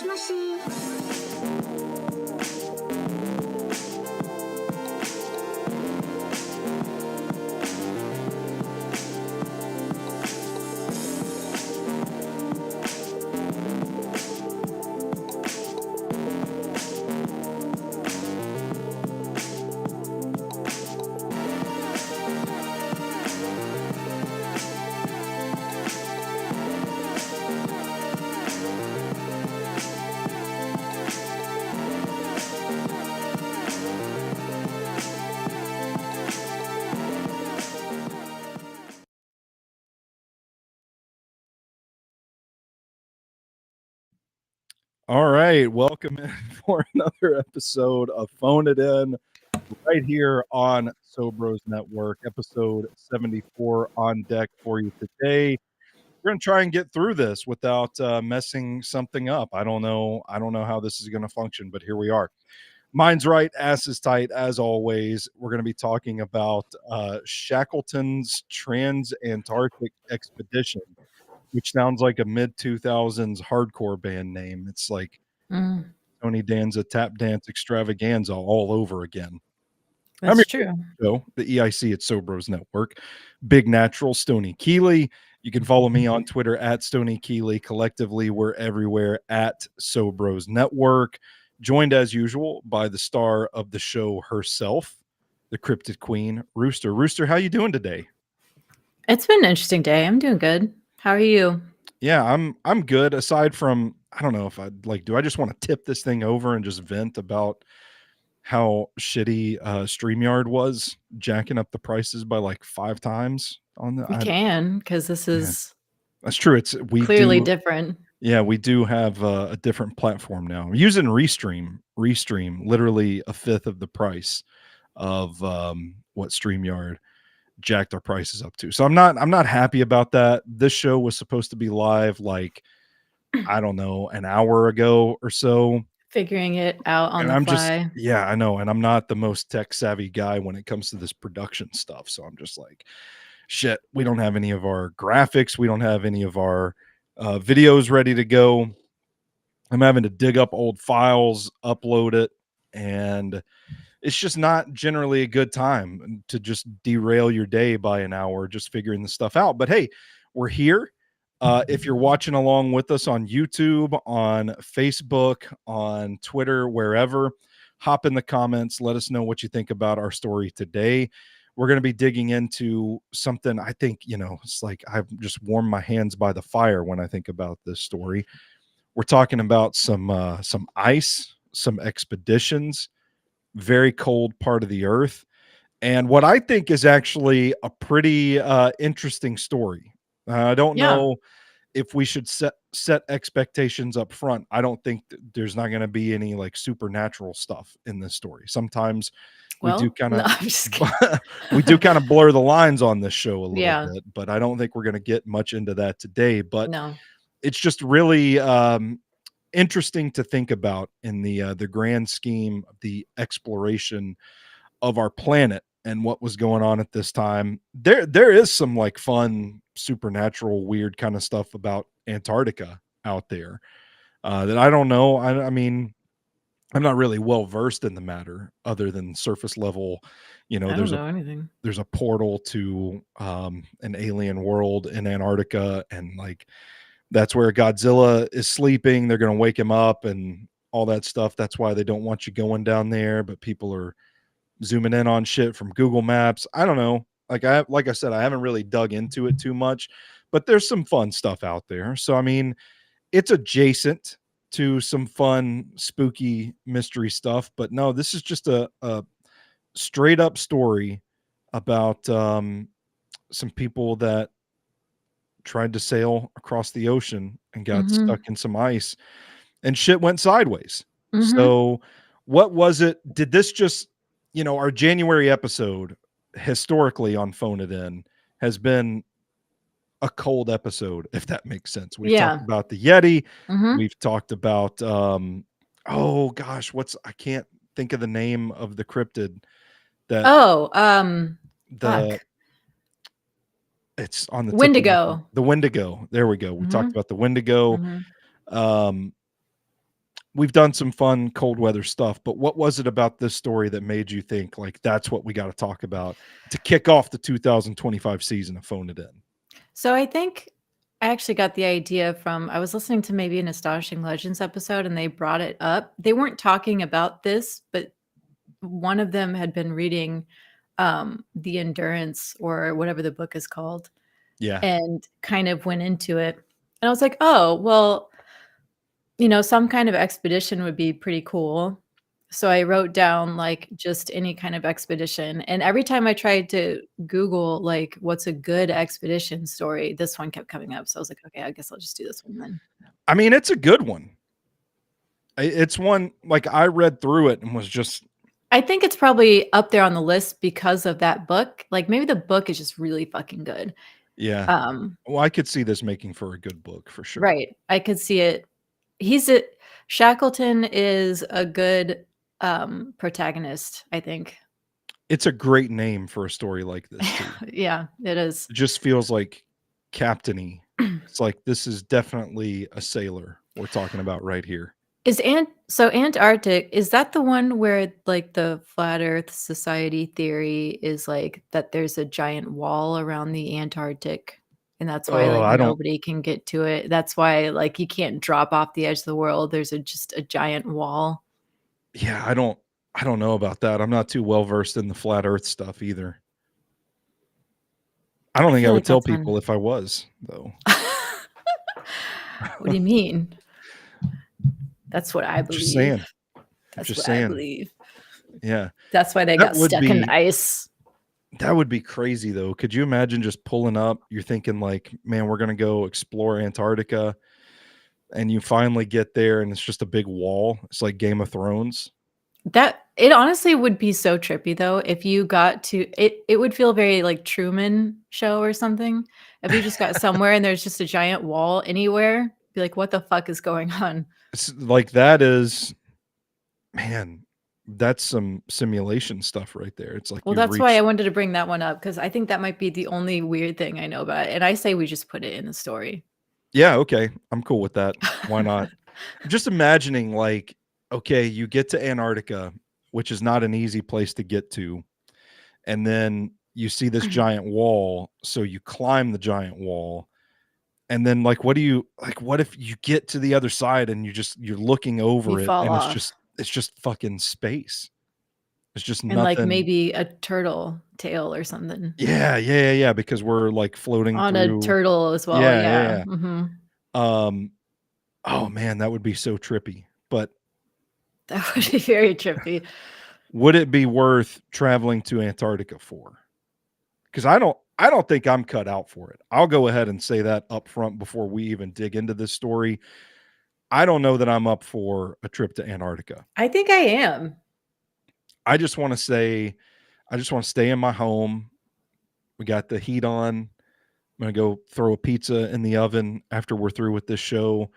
しもし。All right, welcome in for another episode of Phone It In right here on Sobros Network, episode 74 on deck for you today. We're going to try and get through this without messing something up. I don't know how this is going to function, but here we are. Mine's right, ass is tight, as always. We're going to be talking about Shackleton's Trans-Antarctic expedition, which sounds like a mid-2000s hardcore band name. It's like Tony Danza tap dance extravaganza all over again. That's true. So the EIC at Sobros Network, Big Natural, Stony Keeley. You can follow me on Twitter at Stony Keeley. Collectively, we're everywhere at Sobros Network. Joined as usual by the star of the show herself, the Cryptid Queen, Rooster. Rooster, how you doing today? It's been an interesting day. I'm doing good. How are you? Yeah, I'm good. Aside from, I don't know if I'd like, do I just want to tip this thing over and just vent about how shitty StreamYard was, jacking up the prices by like 5 times on the We can, because this is that's true. We clearly do different. Yeah, we do have a different platform now. I'm using Restream, literally a fifth of the price of what StreamYard jacked our prices up to. So I'm not happy about that. This show was supposed to be live like, I don't know, an hour ago or so. Figuring it out on the fly. Yeah, I know. And I'm not the most tech savvy guy when it comes to this production stuff. So I'm just like, shit, we don't have any of our graphics. We don't have any of our videos ready to go. I'm having to dig up old files, upload it, and it's just not generally a good time to just derail your day by an hour just figuring the stuff out. But hey, we're here. If you're watching along with us on YouTube, on Facebook, on Twitter, wherever, hop in the comments. Let us know what you think about our story today. We're going to be digging into something I think, it's like I've just warmed my hands by the fire when I think about this story. We're talking about some ice, some expeditions, very cold part of the earth, and what I think is actually a pretty interesting story. I don't know if we should set expectations up front. I don't think there's not going to be any like supernatural stuff in this story. Sometimes we do kind of we do kind of blur the lines on this show a little bit, but I don't think we're going to get much into that today. But it's just really interesting to think about in the grand scheme of the exploration of our planet and what was going on at this time. There is some like fun, supernatural, weird kind of stuff about Antarctica out there that I don't know. I mean, I'm not really well versed in the matter other than surface level. I don't know anything. There's a portal to an alien world in Antarctica, and like that's where Godzilla is sleeping. They're going to wake him up and all that stuff. That's why they don't want you going down there, but people are zooming in on shit from Google Maps. I don't know. Like I said, I haven't really dug into it too much, but there's some fun stuff out there. So I mean, it's adjacent to some fun, spooky mystery stuff. But no, this is just a straight up story about some people that tried to sail across the ocean and got stuck in some ice and shit went sideways. So what was it? Did this just, our January episode historically on Phone It In has been a cold episode, if that makes sense. We've talked about the Yeti. We've talked about, oh gosh, I can't think of the name of the cryptid that. It's on the Wendigo. The Wendigo. There we go. We talked about the Wendigo. we've done some fun cold weather stuff, but what was it about this story that made you think like that's what we got to talk about to kick off the 2025 season of Phone It In? So I think I actually got the idea from I was listening to maybe an Astonishing Legends episode and they brought it up. They weren't talking about this, but one of them had been reading The Endurance or whatever the book is called Yeah. and kind of went into it. And I was like, "Oh, well, some kind of expedition would be pretty cool." So I wrote down like just any kind of expedition. And every time I tried to Google like what's a good expedition story, this one kept coming up. So I was like, okay, I guess I'll just do this one then. I mean, it's a good one. It's one like I read through it and was just I think it's probably up there on the list because of that book. Like maybe the book is just really fucking good. yeah. Um, Well, I could see this making for a good book for sure. right. I could see it. He's a Shackleton is a good protagonist, I think. It's a great name for a story like this too. Yeah, it is. It just feels like captainy. It's like this is definitely a sailor we're talking about right here. So Antarctic, is that the one where like the flat Earth Society theory is like that there's a giant wall around the Antarctic and that's why Oh, like I don't nobody can get to it. That's why like you can't drop off the edge of the world. There's just a giant wall. yeah, I don't know about that. I'm not too well versed in the flat earth stuff either. I don't I think I feel would like tell that's people one. if I was, though. What do you mean? That's what I Just believe. saying. That's Just what I saying. believe. Yeah. That's why they That got would stuck in be ice. that would be crazy though. Could you imagine just pulling up, you're thinking like, "Man, we're gonna go explore Antarctica," and you finally get there and it's just a big wall. It's like Game of Thrones. That it honestly would be so trippy though if you got to it would feel very like Truman Show or something. If you just got somewhere and there's just a giant wall anywhere, be like, "What the fuck is going on?" It's like that is man, that's some simulation stuff right there. It's like Well, you've that's why I reached wanted to bring that one up because I think that might be the only weird thing I know about it, and I say we just put it in the story. yeah, okay. I'm cool with that. Why not? Just imagining like, okay, you get to Antarctica, which is not an easy place to get to, and then you see this giant wall, so you climb the giant wall, and then like what do you like what if you get to the other side and you're looking You over it fall and off it's just fucking space. It's just and, like, nothing. maybe a turtle tail or something. Yeah, yeah, yeah, yeah, because we're like floating On a through. turtle as well, Yeah, yeah, yeah, mhm. yeah. Oh man, that would be so trippy. But That would be very trippy. would it be worth traveling to Antarctica for? Because I don't think I'm cut out for it. I'll go ahead and say that up front before we even dig into this story. I don't know that I'm up for a trip to Antarctica. I think I am. I just want to say, I just want to stay in my home. We got the heat on. I'm gonna go throw a pizza in the oven after we're through with this show.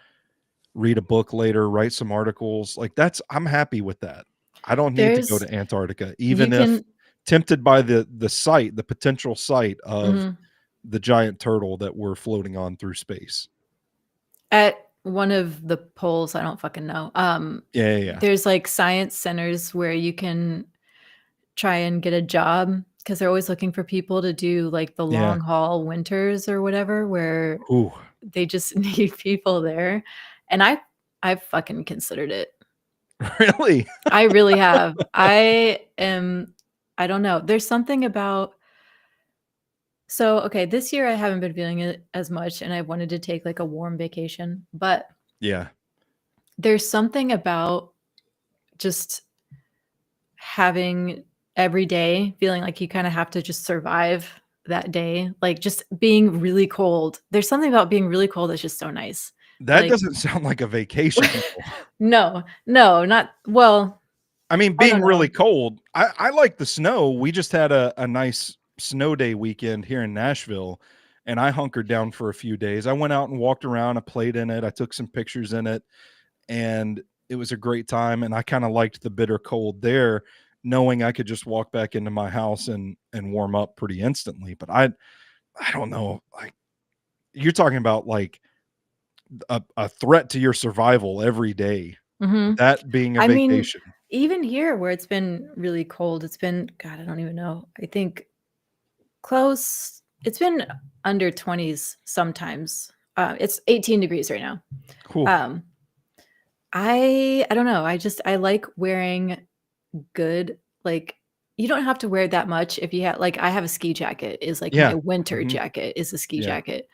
Read a book later. Write some articles. Like I'm happy with that. I don't need to go There's to Antarctica, you even if can tempted by the potential sight of mhm. the giant turtle that we're floating on through space. At one of the poles, I don't fucking know, Yeah, yeah, yeah. there's, like, science centers where you can try and get a job because 'cause they're always looking for people to do, like, the Yeah. long haul winters or whatever, where Ooh, they just need people there, and I've fucking considered it. really? I really have. I don't know, there's something about so, okay, this year I haven't been feeling it as much, and I wanted to take, like, a warm vacation, but Yeah. there's something about just having every day feeling like you kinda have to just survive that day, like, just being really cold. There's something about being really cold that's just so nice. That Like doesn't sound like a vacation though. no, no, not well, I mean, I being don't really know. cold, I like the snow. We just had a nice snow day weekend here in Nashville, and I hunkered down for a few days. I went out and walked around, I played in it, I took some pictures in it, and it was a great time, and I kinda liked the bitter cold there, knowing I could just walk back into my house and warm up pretty instantly, but I don't know, like, you're talking about, like, a threat to your survival every day. Mhm. That being a I mean, vacation. even here where it's been really cold, it's been God, I don't even know. I think close it's been under 20s sometimes. It's 18 degrees right now. Whew. Um, I don't know. I like wearing good like you don't have to wear that much if you have like I have a ski jacket is like my Yeah. winter Mhm. jacket is a ski Yeah. jacket.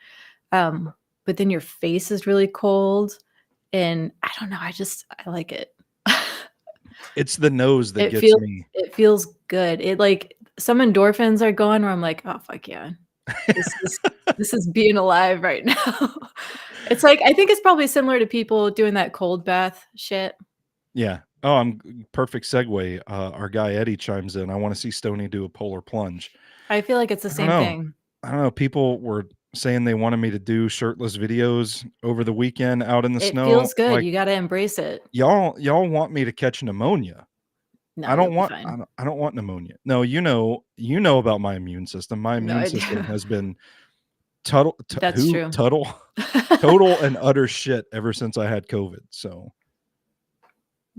Um, but then your face is really cold and I don't know, I like it. It's the nose that It gets feels me. it feels good. It like some endorphins are going where I'm like, "Oh, fuck yeah. This is this is being alive right now." It's like I think it's probably similar to people doing that cold bath shit. Yeah. Oh, perfect segue. Our guy Eddie chimes in. I want to see Stoney do a polar plunge. I feel like it's the I don't same know. thing. I don't know. People were saying they wanted me to do shirtless videos over the weekend out in the It snow. feels good, Like you gotta embrace it. y'all want me to catch pneumonia. No, you'll be fine. I don't want pneumonia. No, you know about my immune system. My No immune system idea. has been total That's true. total and utter shit ever since I had COVID. So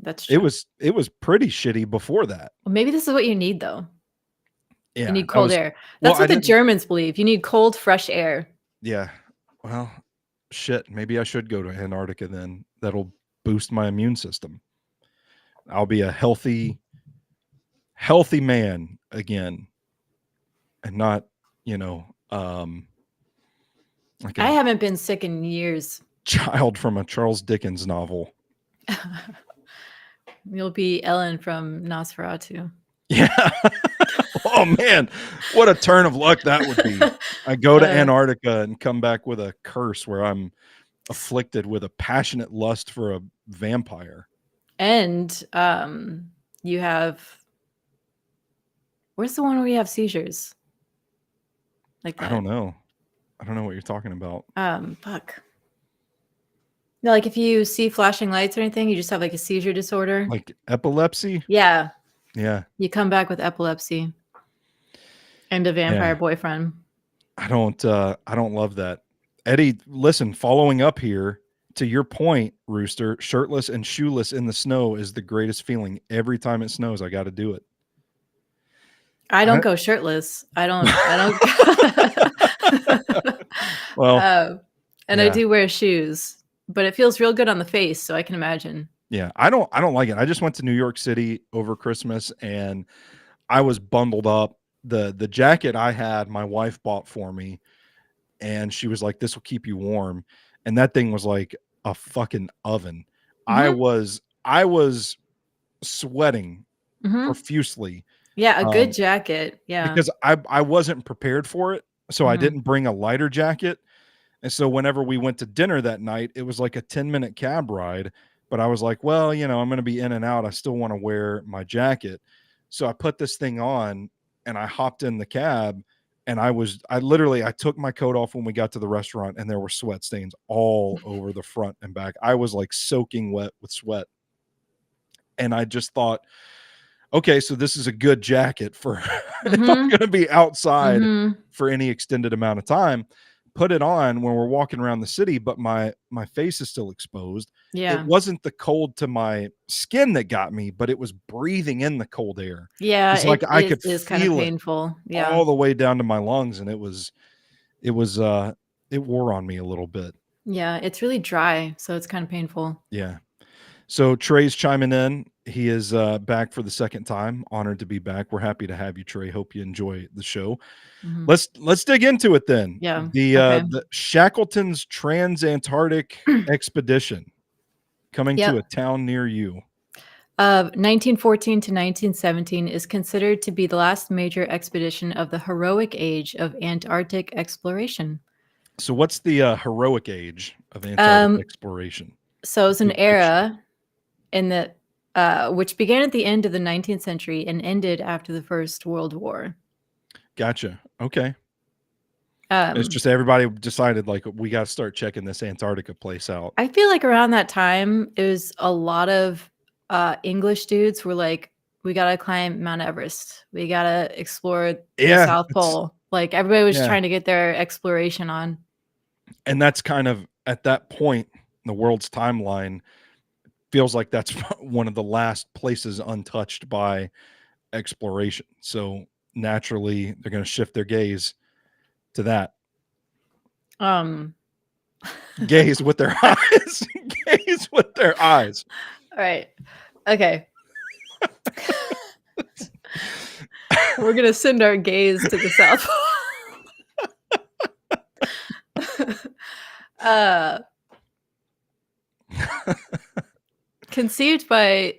That's true. it was pretty shitty before that. Well, maybe this is what you need, though. You Yeah, need that cold was air. well, That's I what the didn't Germans believe. You need cold, fresh air. yeah. Well, shit, maybe I should go to Antarctica then. That'll boost my immune system. I'll be a healthy man again and not, you know, like I a haven't been sick in years. child from a Charles Dickens novel. You'll be Ellen from Nosferatu. Yeah. Oh man, what a turn of luck that would be. I go to Uh, Antarctica and come back with a curse where I'm afflicted with a passionate lust for a vampire. and, you have where's the one where you have seizures? Like I that. don't know. I don't know what you're talking about. Fuck. No, like, if you see flashing lights or anything, you just have, like, a seizure disorder. Like epilepsy? Yeah, Yeah. you come back with epilepsy and a vampire Yeah. boyfriend. I don't love that. Eddie, listen, following up here to your point, Rooster, shirtless and shoeless in the snow is the greatest feeling. Every time it snows, I got to do it. I don't I, go shirtless. I don't well, uh, and I yeah. do wear shoes, but it feels real good on the face, so I can imagine. Yeah. I don't like it. I just went to New York City over Christmas and I was bundled up. The jacket I had, my wife bought for me, and she was like, "This will keep you warm." And that thing was like a fucking oven. Mhm, I was sweating mhm. profusely, Yeah, a good um, jacket, yeah. because I wasn't prepared for it, so I Mhm. didn't bring a lighter jacket, and so whenever we went to dinner that night, it was like a 10-minute cab ride, but I was like, "Well, you know, I'm gonna be in and out, I still wanna wear my jacket." So I put this thing on, and I hopped in the cab, and I literally I took my coat off when we got to the restaurant, and there were sweat stains all over the front and back. I was, like, soaking wet with sweat, and I just thought, okay, so this is a good jacket for if I'm Mhm, gonna be outside mhm. for any extended amount of time. Put it on when we're walking around the city, but my face is still exposed. It Yeah. wasn't the cold to my skin that got me, but it was breathing in the cold air. Yeah, It's like I it could is kinda feel it painful, yeah. all the way down to my lungs, and it was it wore on me a little bit. Yeah, it's really dry, so it's kinda painful. Yeah. So Trey's chiming in. He is back for the second time. Honored to be back. We're happy to have you, Trey. Hope you enjoy the show. Mhm. Let's dig into it then. Yeah, okay. The Shackleton's Trans-Antarctic expedition coming to a Yep. town near you. 1914 to 1917 is considered to be the last major expedition of the heroic age of Antarctic exploration. So what's the heroic age of Antarctic Um, exploration? so it's an Big picture. era in the which began at the end of the 19th century and ended after the First World War. Gotcha. Okay. It's Um, just everybody decided like we got to start checking this Antarctica place out. I feel like around that time, it was a lot of English dudes were like, "We gotta climb Mount Everest. We gotta explore the Yeah, South it's Pole." Like everybody was yeah. trying to get their exploration on. And that's kind of at that point in the world's timeline, feels like that's one of the last places untouched by exploration. So naturally, they're going to shift their gaze to that. Um, Gaze with their eyes. Gaze with their eyes. all right. Okay. We're going to send our gaze to the South Pole. Conceived by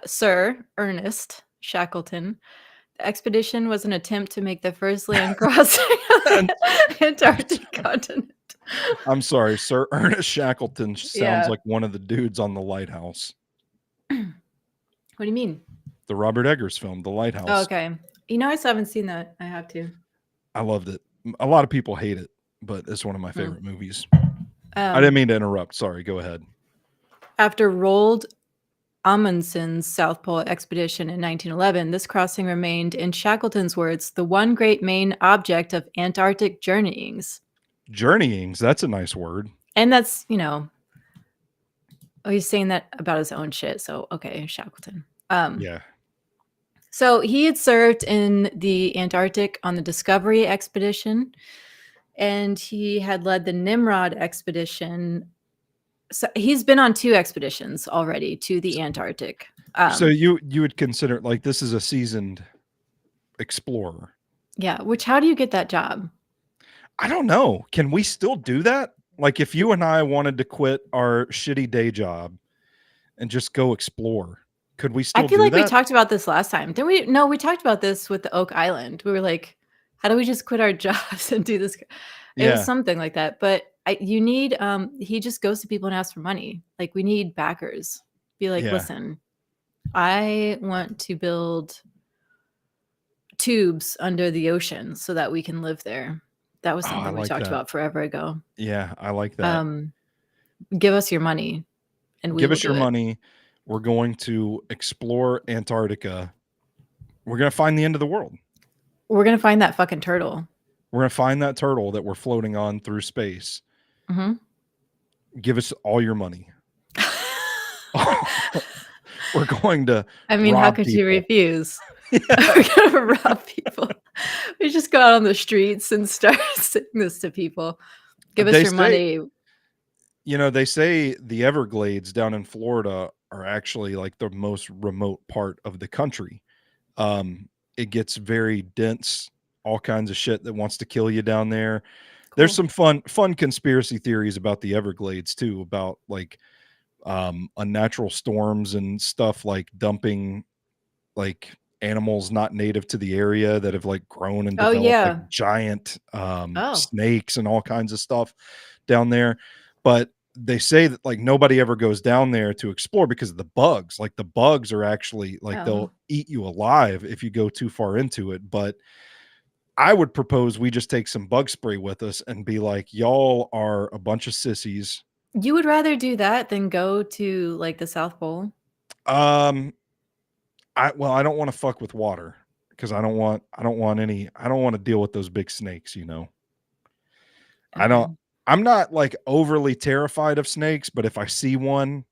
Sir Ernest Shackleton, the expedition was an attempt to make the first land crossing of the Antarctic continent. I'm sorry, Sir Ernest Shackleton sounds Yeah. like one of the dudes on The Lighthouse. What do you mean? The Robert Eggers film, The Lighthouse. Oh, okay. You know, I still haven't seen that. I have to. I loved it. A lot of people hate it, but it's one of my favorite movies. I didn't mean to interrupt. Sorry, go ahead. After Roald Amundsen's South Pole expedition in 1911, this crossing remained, in Shackleton's words, the one great main object of Antarctic journeyings. Journeyings, that's a nice word. And that's, you know, he's saying that about his own shit. So, okay, Shackleton. Yeah. So he had served in the Antarctic on the Discovery expedition, and he had led the Nimrod expedition. So he's been on 2 expeditions already to the Antarctic. So you would consider like this is a seasoned explorer. Yeah. Which, how do you get that job? I don't know. Can we still do that? Like if you and I wanted to quit our shitty day job and just go explore, could we still I feel do like that? we talked about this last time. Didn't we? No, we talked about this with the Oak Island. We were like, how do we just quit our jobs and do this? It was something like that. But you need, he just goes to people and asks for money. Like, we need backers. Be like, listen, I want to build tubes under the ocean so that we can live there. That was something we talked about forever ago. Yeah, I like that. Give us your money and we give will us your money. We're going to explore Antarctica. We're going to find the end of the world. We're going to find that fucking turtle. We're going to find that turtle that we're floating on through space. Mm-hmm. Give us all your money. We're going to. I mean, how could you refuse? Yeah. We're going to rob people. We just go out on the streets and start saying this to people. Give us your money. You know, they say the Everglades down in Florida are actually like the most remote part of the country. It gets very dense, all kinds of shit that wants to kill you down there. Cool. There's some fun conspiracy theories about the Everglades too, about like unnatural storms and stuff, like dumping like animals not native to the area that have like grown and developed like giant snakes and all kinds of stuff down there. But they say that like nobody ever goes down there to explore because of the bugs. Like the bugs are actually like they'll eat you alive if you go too far into it. But I would propose we just take some bug spray with us and be like, y'all are a bunch of sissies. You would rather do that than go to like the South Pole? I don't want to fuck with water because I don't want to deal with those big snakes, you know. Okay. I'm not like overly terrified of snakes, but if I see one,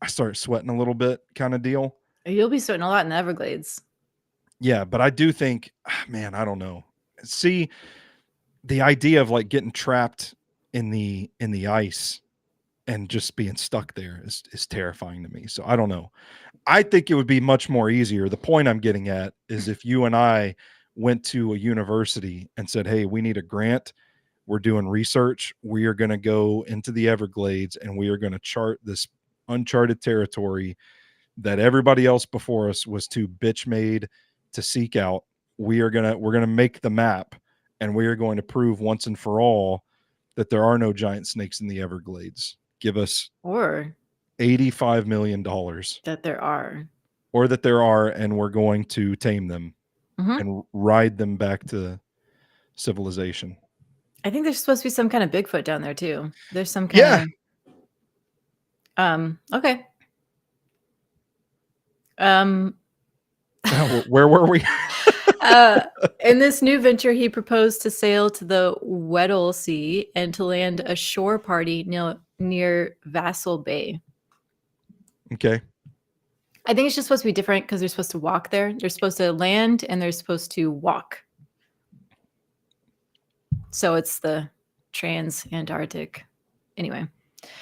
I start sweating a little bit kind of deal. You'll be sweating a lot in the Everglades. Yeah, but I do think, man, I don't know. See, the idea of like getting trapped in the ice and just being stuck there is terrifying to me. So I don't know. I think it would be much more easier. The point I'm getting at is if you and I went to a university and said, hey, we need a grant. We're doing research. We are going to go into the Everglades and we are going to chart this uncharted territory that everybody else before us was too bitch made to seek out. We're going to make the map and we are going to prove once and for all that there are no giant snakes in the Everglades. Give us or $85 million that there are, and we're going to tame them and ride them back to civilization. I think there's supposed to be some kind of Bigfoot down there too. There's some kind of okay. Where were we? In this new venture, he proposed to sail to the Weddell Sea and to land a shore party near Vassal Bay. Okay. I think it's just supposed to be different because they're supposed to walk there. They're supposed to land and they're supposed to walk. So it's the Trans-Antarctic. Anyway.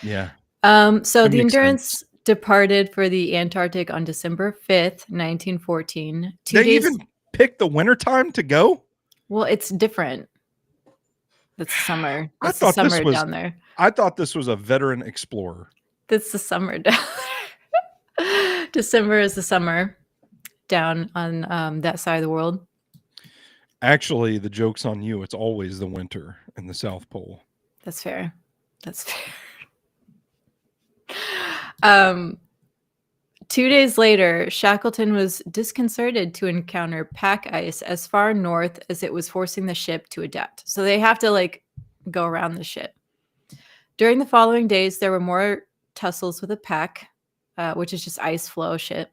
Yeah. So That the makes sense. Endurance departed for the Antarctic on December 5th, 1914. 2 They days. even picked the winter time to go? Well, it's different. That's summer. I That's the thought this summer was down there. I thought this was a veteran explorer. That's the summer down there. December is the summer down on that side of the world. Actually, the joke's on you. It's always the winter in the South Pole. That's fair. That's fair. 2 days later, Shackleton was disconcerted to encounter pack ice as far north as it was forcing the ship to adapt. So they have to like go around the ship. During the following days, there were more tussles with the pack, which is just ice flow shit.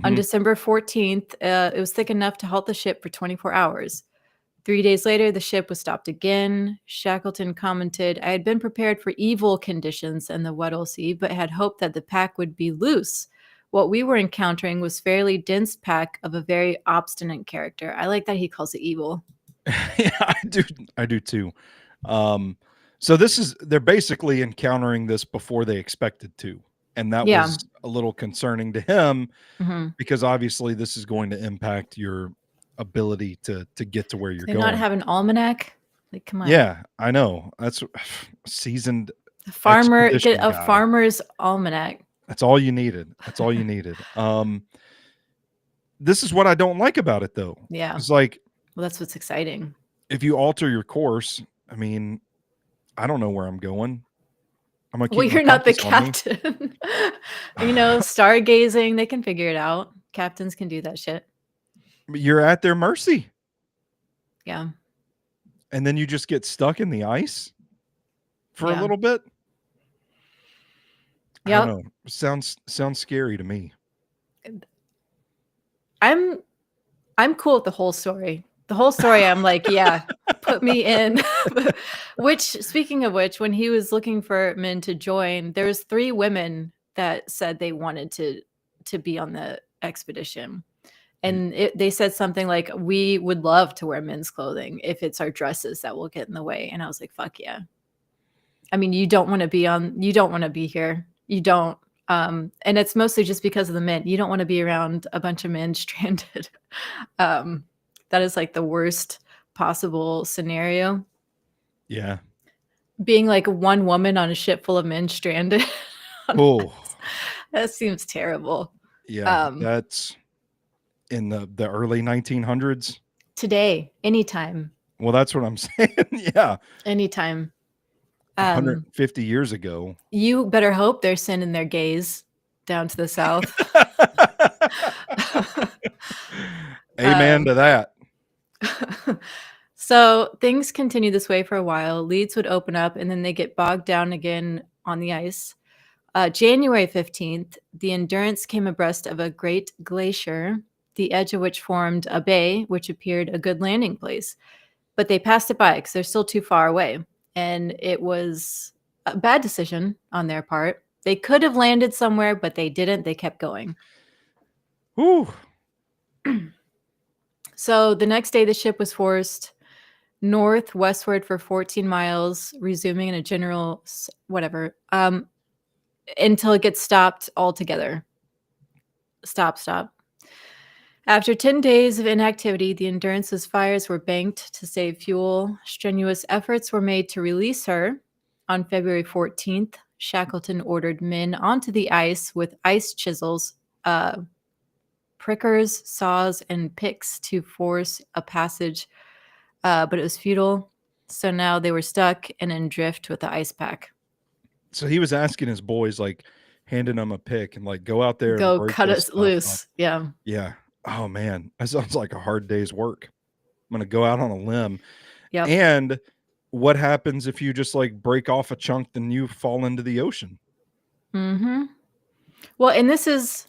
On December 14th, it was thick enough to halt the ship for 24 hours. 3 days later, the ship was stopped again. Shackleton commented, I had been prepared for evil conditions in the Weddell Sea, but had hoped that the pack would be loose. What we were encountering was fairly dense pack of a very obstinate character. I like that he calls it evil. Yeah, I do too. So they're basically encountering this before they expected to. And that Yeah. was a little concerning to him Mm-hmm. because obviously this is going to impact your ability to get to where you're They going. not have an almanac? Like, come on. Yeah, I know. That's seasoned A farmer, expedition get a guy. farmer's almanac. That's all you needed. That's all you needed. This is what I don't like about it though. Yeah. It's like, Well, that's what's exciting. if you alter your course, I mean, I don't know where I'm going. I'm gonna keep Well, my you're not the compass on me. captain. Stargazing, they can figure it out. Captains can do that shit. But you're at their mercy. Yeah. And then you just get stuck in the ice for a Yeah. little bit. I Yep. don't know. Sounds scary to me. I'm cool with the whole story. The whole story, I'm like, yeah, put me in. Which, speaking of which, when he was looking for men to join, there was 3 women that said they wanted to be on the expedition. And they said something like, we would love to wear men's clothing if it's our dresses that will get in the way. And I was like, fuck yeah. I mean, you don't want to be here. You don't. And it's mostly just because of the men. You don't want to be around a bunch of men stranded. That is like the worst possible scenario. Yeah. Being like one woman on a ship full of men stranded. Oh, That seems terrible. yeah. That's in the early 1900s. Today, anytime. Well, that's what I'm saying. Yeah. Anytime. 150 years ago. You better hope they're sending their gays down to the south. Amen to that. So things continue this way for a while. Leads would open up and then they get bogged down again on the ice. January 15th, the Endurance came abreast of a great glacier, the edge of which formed a bay, which appeared a good landing place. But they passed it by because they're still too far away. And it was a bad decision on their part. They could have landed somewhere, but they didn't. They kept going. Whew. So the next day, the ship was forced northwestward for 14 miles, resuming in a general whatever, until it gets stopped altogether. Stop. After 10 days of inactivity, the Endurance's fires were banked to save fuel. Strenuous efforts were made to release her. On February 14th, Shackleton ordered men onto the ice with ice chisels, prickers, saws, and picks to force a passage, but it was futile. So now they were stuck and in drift with the ice pack. So he was asking his boys, like handing them a pick and like, go out there and Go break cut this us stuff loose. up. Yeah. Yeah. Oh man, that sounds like a hard day's work. I'm gonna go out on a limb. Yep. And what happens if you just like break off a chunk, then you fall into the ocean? Mm-hmm. Well, and this is,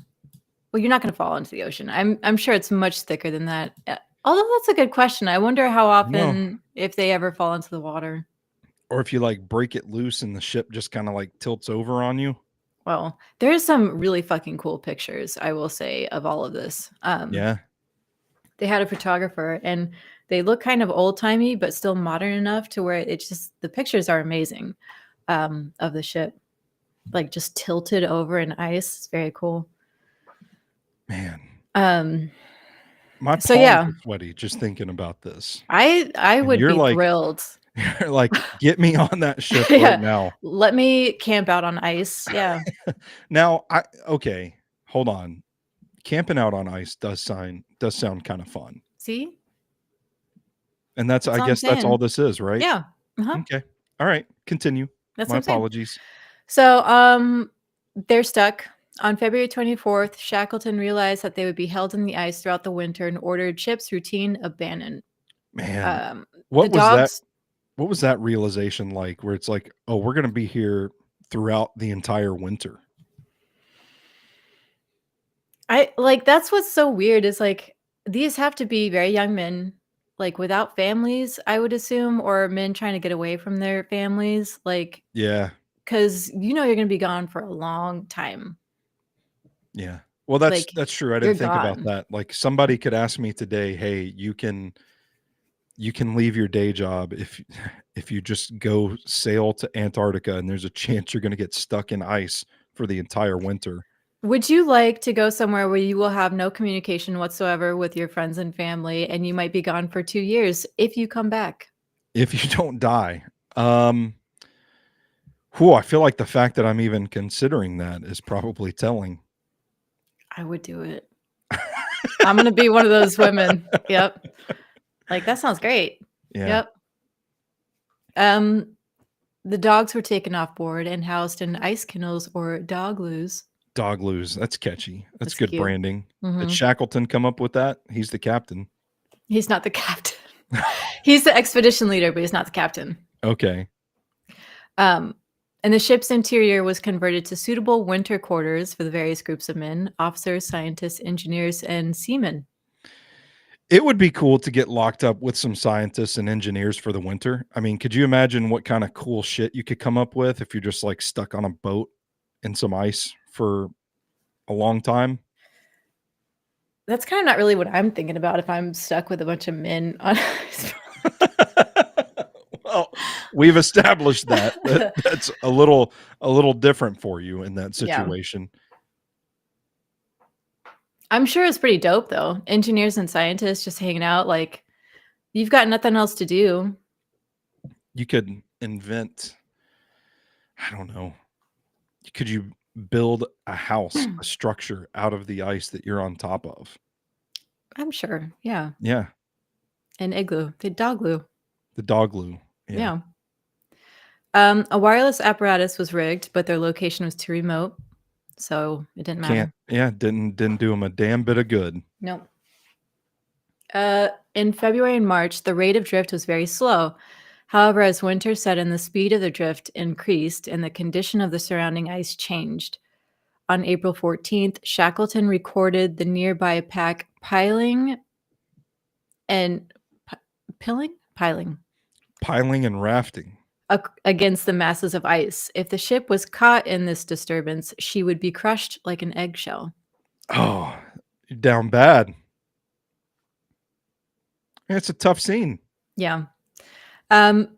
well, you're not going to fall into the ocean. I'm sure it's much thicker than that. Although that's a good question. I wonder how often, if they ever fall into the water. Or if you like break it loose and the ship just kind of like tilts over on you. Well, there's some really fucking cool pictures, I will say, of all of this. Yeah. They had a photographer, and they look kind of old-timey, but still modern enough to where it's just the pictures are amazing, of the ship, like, just tilted over in ice. It's very cool. Man, Um, my so palms yeah, are sweaty just thinking about this. I And would you're be like thrilled. you're like, "Get me on that ship right Yeah, now." let me camp out on ice. Yeah. Now, okay, hold on. Camping out on ice does sound kinda fun. See? And that's That's I all I'm guess that's all saying. this is, right? Yeah. Uh-huh. Okay. Alright, continue. That's My what I'm saying. apologies. So, they're stuck. On February 24th, Shackleton realized that they would be held in the ice throughout the winter and ordered ship's routine abandoned. Man, The what was that dogs, what was that realization like where it's like, "Oh, we're gonna be here throughout the entire winter?" I like that's what's so weird is like these have to be very young men, like without families, I would assume, or men trying to get away from their families, like Yeah, because you know you're gonna be gone for a long time. yeah. Well, that's Like that's true, I you're didn't think about gone. that. Like, somebody could ask me today, "Hey, you can leave your day job if if you just go sail to Antarctica, and there's a chance you're gonna get stuck in ice for the entire winter." Would you like to go somewhere where you will have no communication whatsoever with your friends and family, and you might be gone for 2 years if you come back? If you don't die. Um, whew, I feel like the fact that I'm even considering that is probably telling. I would do it. I'm gonna be one of those women. Yep. Like, that sounds great. Yeah, Yep. Um, the dogs were taken off board and housed in ice kennels or dogloos. dogloos, that's catchy. That's That's good cute. branding. Did Mhm. Shackleton come up with that? He's the captain. He's not the captain. He's the expedition leader, but he's not the captain. Okay. Um, and the ship's interior was converted to suitable winter quarters for the various groups of men, officers, scientists, engineers, and seamen. It would be cool to get locked up with some scientists and engineers for the winter. I mean, could you imagine what kinda cool shit you could come up with if you're just, like, stuck on a boat in some ice for a long time? That's kind of not really what I'm thinking about if I'm stuck with a bunch of men on Well, we've established that's a little different for you in that Yeah. situation. I'm sure it's pretty dope though. Engineers and scientists just hanging out, like, you've got nothing else to do. You could invent I don't know. Could you build a house, a structure out of the ice that you're on top of? I'm sure. Yeah. Yeah, An igloo. The doggloo. the dog glue. Yeah. Yeah. A wireless apparatus was rigged, but their location was too remote, so it didn't Can't matter. yeah, didn't do them a damn bit of good. Nope. In February and March, the rate of drift was very slow. However, as winter set in, the speed of the drift increased and the condition of the surrounding ice changed. On April 14th, Shackleton recorded the nearby pack piling and pi- piling Piling and rafting. against the masses of ice. If the ship was caught in this disturbance, she would be crushed like an eggshell. Oh, you're down bad. It's a tough scene. Yeah. Um,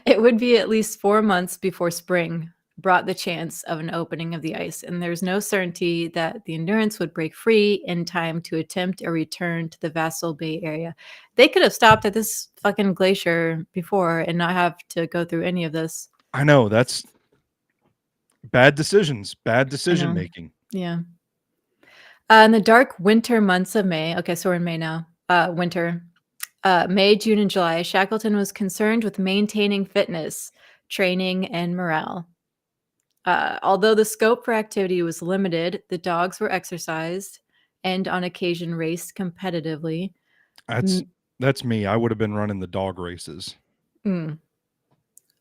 it would be at least 4 months before spring brought the chance of an opening of the ice, and there's no certainty that the Endurance would break free in time to attempt a return to the Vassal Bay area. They could have stopped at this fucking glacier before and not have to go through any of this. I know, that's bad decisions, bad I decision know. making. Yeah. In the dark winter months of May, okay, so we're in May now. Winter, May, June, and July, Shackleton was concerned with maintaining fitness, training, and morale. Although the scope for activity was limited, the dogs were exercised and on occasion raced competitively. That's M- that's me. I would have been running the dog races. mm.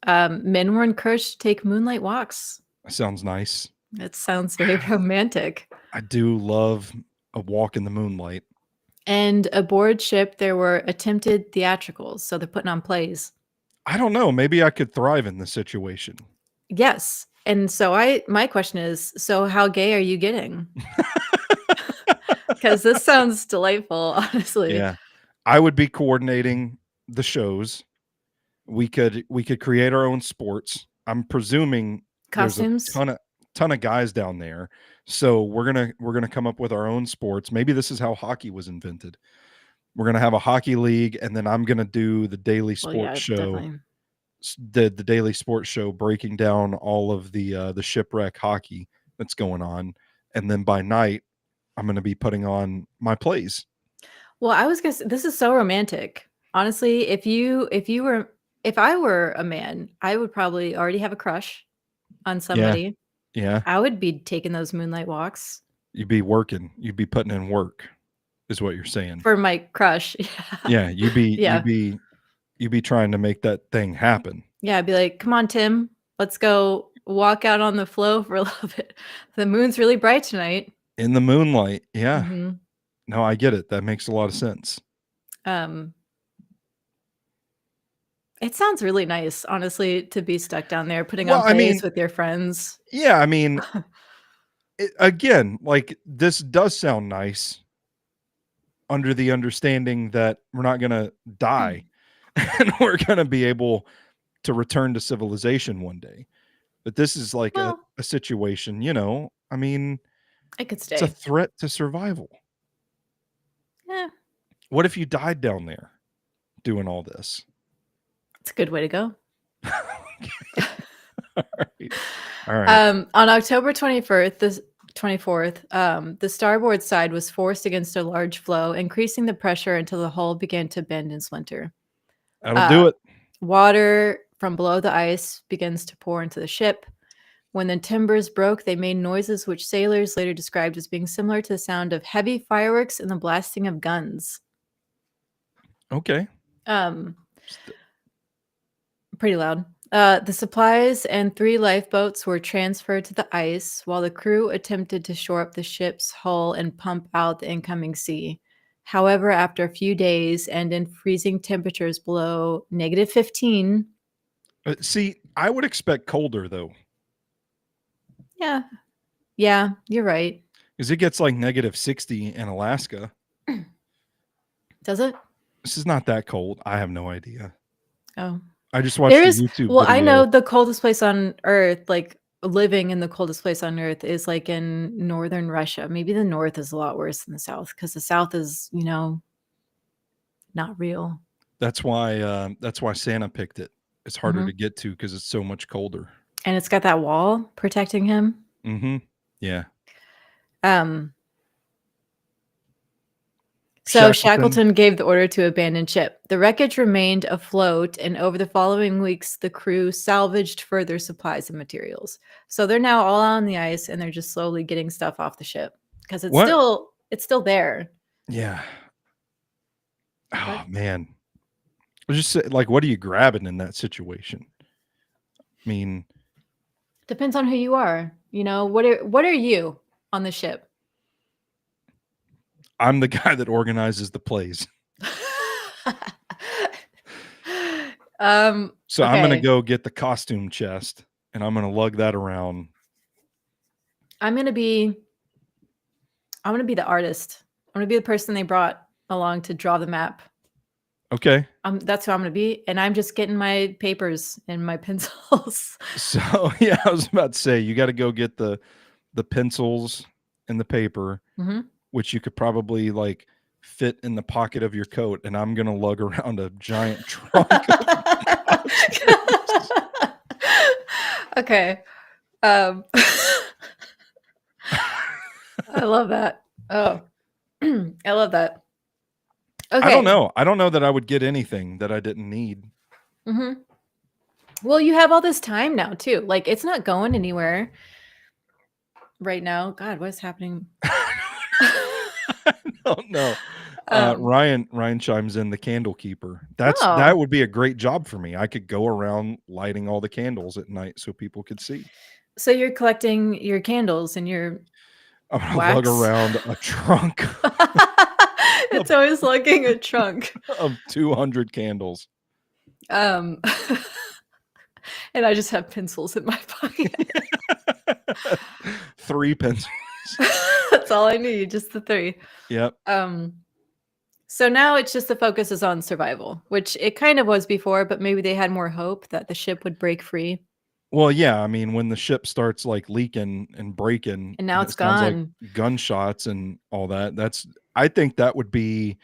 Men were encouraged to take moonlight walks. Sounds nice. It sounds very romantic. I do love a walk in the moonlight. And aboard ship, there were attempted theatricals. So they're putting on plays. I don't know, maybe I could thrive in this situation. Yes. And so my question is, so how gay are you getting? Because this sounds delightful, honestly. Yeah. I would be coordinating the shows. We could create our own sports. I'm presuming there's a Costumes? ton of guys down there. So we're gonna come up with our own sports. Maybe this is how hockey was invented. We're gonna have a hockey league, and then I'm gonna do the daily Well, sports yeah, show, definitely. the daily sports show breaking down all of the shipwreck hockey that's going on, and then by night I'm gonna be putting on my plays. Well, I was gonna say, this is so romantic. Honestly, if I were a man, I would probably already have a crush on Yeah, somebody. yeah. I would be taking those moonlight walks You'd be working. You'd be putting in work, is what you're saying. for my crush. Yeah, you'd be you'd Yeah. be you'd be trying to make that thing happen Yeah, I'd be like, "Come on, Tim, let's go walk out on the flow for a little bit. The moon's really bright tonight." in the moonlight. Yeah. Mhm. No, I get it. That makes a lot of sense. Um, it sounds really nice, honestly, to be stuck down there putting Well, on I plays mean, with your friends. yeah, I mean, again, like this does sound nice under the understanding that we're not going to die and we're going to be able to return to civilization one day. But this is like a, Well, a situation, I mean, I could it's a stay. threat to survival. Yeah, What if you died down there doing all this? it's a good way to go. All right. All right. On October 24th, the starboard side was forced against a large floe, increasing the pressure until the hull began to bend and splinter. That'll Uh, do it. Water from below the ice begins to pour into the ship. When the timbers broke, they made noises which sailors later described as being similar to the sound of heavy fireworks and the blasting of guns. Okay. Um, Pretty loud. The supplies and 3 lifeboats were transferred to the ice while the crew attempted to shore up the ship's hull and pump out the incoming sea. However, after a few days and in freezing temperatures below -15, See, I would expect colder though, yeah, yeah, you're right. because it gets like -60 in Alaska. Does it? This is not that cold. I have no idea. Oh. I just watched There a is YouTube well, I video. know the coldest place on Earth, like, living in the coldest place on Earth is, like, in Northern Russia. Maybe the North is a lot worse than the South because the South is, not real. That's why Santa picked it. It's harder Mhm. to get to because it's so much colder. And it's got that wall protecting him. Mhm. Yeah. Um, so Shackleton. Shackleton gave the order to abandon ship. The wreckage remained afloat, and over the following weeks, the crew salvaged further supplies and materials. So they're now all on the ice, and they're just slowly getting stuff off the ship because What? it's still there. Yeah. Oh What? man. I was just say, like, what are you grabbing in that situation? I mean, Depends on who you are. What are you on the ship? I'm the guy that organizes the plays. So I'm gonna Okay. go get the costume chest and I'm gonna lug that around. I'm gonna be I'm gonna be the artist. I'm gonna be the person they brought along to draw the map. Okay. That's who I'm gonna be, and I'm just getting my papers and my pencils. So yeah, I was about to say you got to go get the pencils and the paper, Mhm. which you could probably like fit in the pocket of your coat, and I'm gonna lug around a giant trunk of costumes. Okay. I love that. Oh, I love that. I don't Okay. know. I don't know that I would get anything that I didn't need. Mhm. Well, you have all this time now too. Like, it's not going anywhere right now. God, what is happening? I don't know. Um, Ryan chimes in the candle keeper. That oh, would be a great job for me. I could go around lighting all the candles at night so people could see. so you're collecting your candles and your I'm gonna lug wax? around a trunk It's always lugging a trunk. of 200 candles. Um, And I just have pencils in my pocket. 3 pencils. That's all I need, just the 3. Yep. So now it's just the focus is on survival, which it kind of was before, but maybe they had more hope that the ship would break free. Well, yeah, I mean, when the ship starts, like, leaking and breaking, And now and it's it sounds like gone. gunshots and all that, that's I think that would be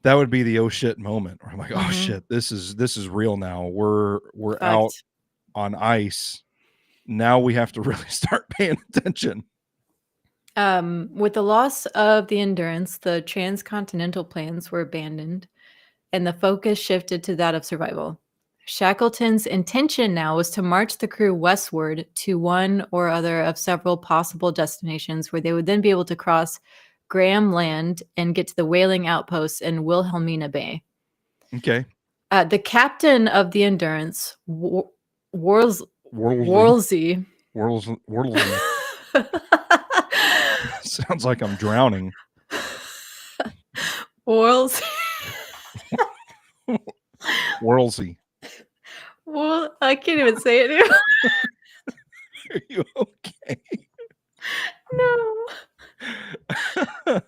the "oh shit" moment where I'm like, "Oh Mhm. shit, this is real now. We're out Fucked. on ice. Now we have to really start paying attention." With the loss of the Endurance, the transcontinental plans were abandoned, and the focus shifted to that of survival. Shackleton's intention now was to march the crew westward to one or other of several possible destinations where they would then be able to cross Graham Land and get to the whaling outposts in Wilhelmina Bay. Okay. The captain of the Endurance, Worls- Worldly. Worlsey, Worldly. Sounds like I'm drowning. Worlsey. Worldsy. Well, I can't even say it anymore. Are you okay? No.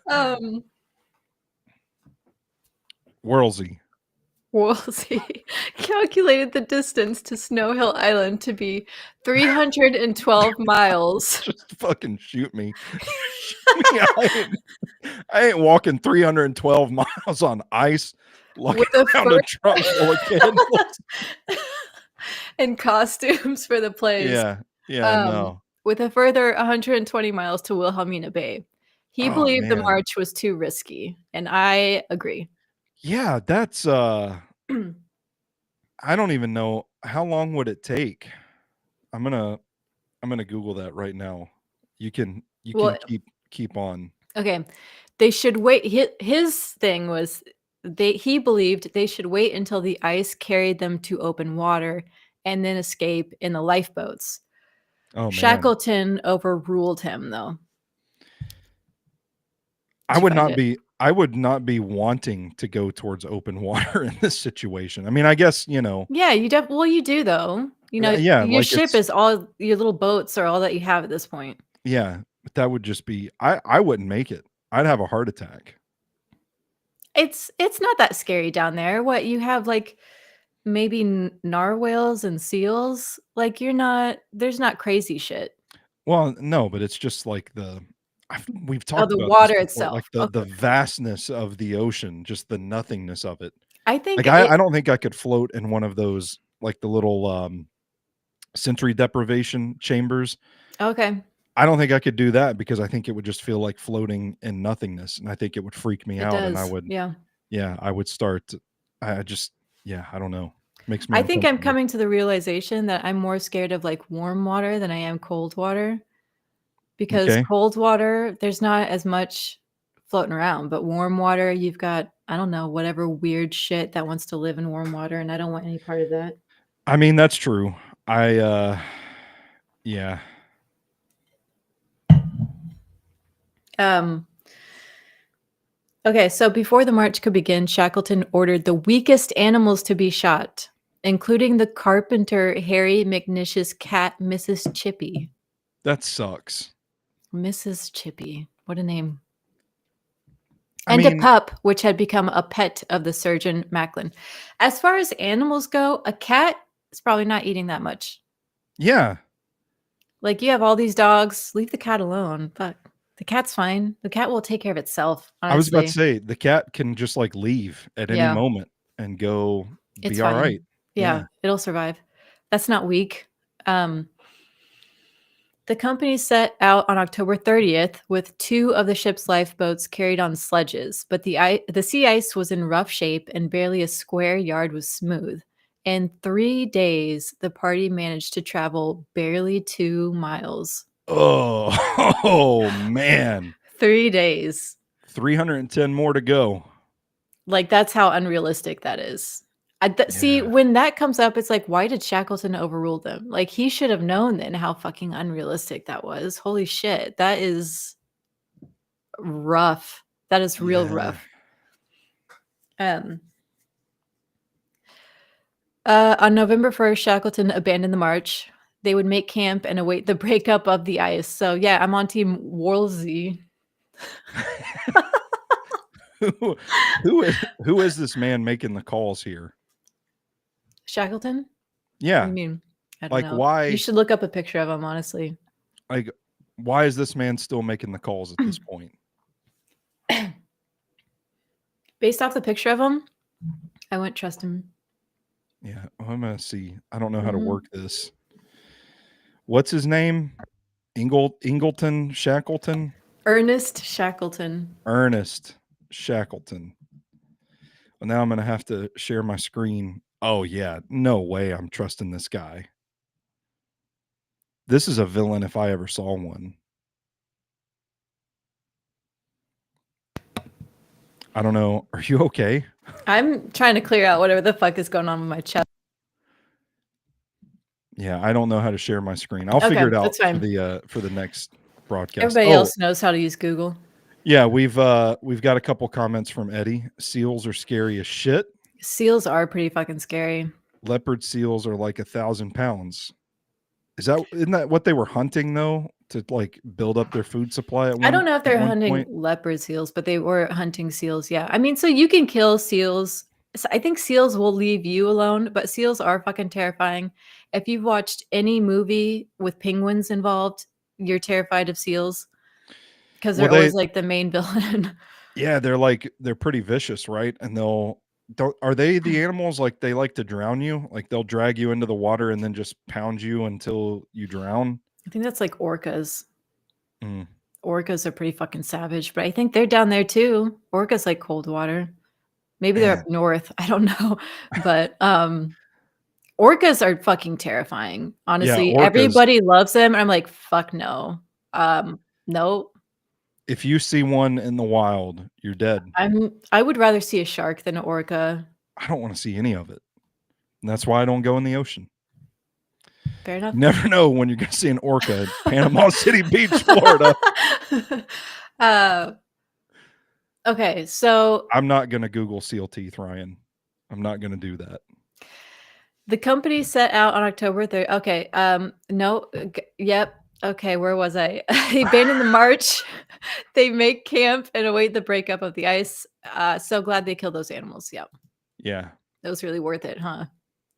Um, Worldsy. Wolsey calculated the distance to Snow Hill Island to be 312 miles. Just fucking shoot me. Shoot me. I ain't walking 312 miles on ice looking With a around a truck full of candles. and costumes for the plays. Yeah. Yeah, no. With a further 120 miles to Wilhelmina Bay. He Oh, believed the man. march was too risky, and I agree. Yeah, that's, I don't even know. How long would it take? I'm gonna Google that right now. You can Well, keep on. okay. They should wait. His thing was he believed they should wait until the ice carried them to open water and then escape in the lifeboats. Oh, man. Shackleton overruled him though. I Did you would find not it? be I would not be wanting to go towards open water in this situation. I mean, I guess, Yeah, well you do though. yeah, Your like ship is all your little boats are all that you have at this point. yeah, but that would just be I wouldn't make it. I'd have a heart attack. It's not that scary down there. What you have like maybe narwhals and seals. Like there's not crazy shit. Well, no, but it's just like we've Oh, talked the about this water before, like itself. the Okay. vastness of the ocean, just the nothingness of it. I think Like it I don't think I could float in one of those, like the little sensory deprivation chambers. okay. I don't think I could do that because I think it would just feel like floating in nothingness, and I think it would freak me It out, and does. Yeah. I would start I just yeah, I don't know. Makes me I think I'm uncomfortable. coming to the realization that I'm more scared of like warm water than I am cold water because Okay. cold water, there's not as much floating around, but warm water, you've got, I don't know, whatever weird shit that wants to live in warm water, and I don't want any part of that. I mean, that's true. Yeah. Um, okay, so before the march could begin, Shackleton ordered the weakest animals to be shot, including the carpenter Harry McNish's cat, Mrs. Chippy. That sucks. Mrs. Chippy. What a name. I And a mean, pup, which had become a pet of the surgeon Macklin. As far as animals go, a cat is probably not eating that much. yeah. Like, you have all these dogs, leave the cat alone. But the cat's fine. The cat will take care of itself, I was about to honestly. say the cat can just like leave at any Yeah, moment and go it's be all right. fine. Yeah. Yeah, it'll survive. That's not weak. Um, the company set out on October 30th with 2 of the ship's lifeboats carried on sledges, but the sea ice was in rough shape and barely a square yard was smooth. In 3 days, the party managed to travel barely 2 miles. Oh, oh man. 3 days. 310 more to go. Like, that's how unrealistic that is. See, Yeah. when that comes up, it's like, why did Shackleton overrule them? Like, he should have known then how fucking unrealistic that was. Holy shit. That is rough. That is real Yeah. rough. Um, On November 1st, Shackleton abandoned the march. They would make camp and await the breakup of the ice. So yeah, I'm on team Woolsey. who, who is this man making the calls here? Shackleton? What do you Yeah, mean? I don't like know. You why? should look up a picture of him, honestly. Like why is this man still making the calls at this point? Based off the picture of him, I wouldn't trust him. Yeah, I'm gonna see. I don't know how to Mhm. work this. What's his name? Ingleton Shackleton? Ernest Shackleton. Ernest Shackleton. Well, now I'm gonna have to share my screen. Oh yeah, no way I'm trusting this guy. This is a villain if I ever saw one. I don't know. Are you okay? I'm trying to clear out whatever the fuck is going on with my chest. Yeah, I don't know how to share my screen. I'll Okay, figure it out that's fine. for the next broadcast. Everybody Oh, else knows how to use Google. yeah, we've got a couple comments from Eddie. Seals are scary as shit. Seals are pretty fucking scary. Leopard seals are like 1,000 pounds. Isn't that what they were hunting though? To like build up their food supply at I don't know if they're one hunting point? leopard seals, but they were hunting seals. Yeah. I mean, so you can kill seals. I think seals will leave you alone, but seals are fucking terrifying. If you've watched any movie with penguins involved, you're terrified of seals because Well, they're always like the main villain. yeah, they're pretty vicious, right? And are they the animals like they like to drown you? Like they'll drag you into the water and then just pound you until you drown? I think that's like orcas. Mm. Orcas are pretty fucking savage, but I think they're down there too. Orcas like cold water. Maybe they're Man. up north. I don't know. But orcas are fucking terrifying. Yeah, Honestly, orcas. everybody loves them. I'm like, fuck no. No. If you see one in the wild, you're dead. I would rather see a shark than an orca. I don't want to see any of it. And that's why I don't go in the ocean. Fair enough. You never know when you're going to see an orca at Panama City Beach, Florida. Okay, so I'm not going to Google seal teeth, Ryan. I'm not going to do that. the company set out on October 3rd. Okay, no, yep. Okay, where was I? They abandoned the march. They make camp and await the breakup of the ice. So glad they killed those animals. Yep. Yeah. That was really worth it, huh?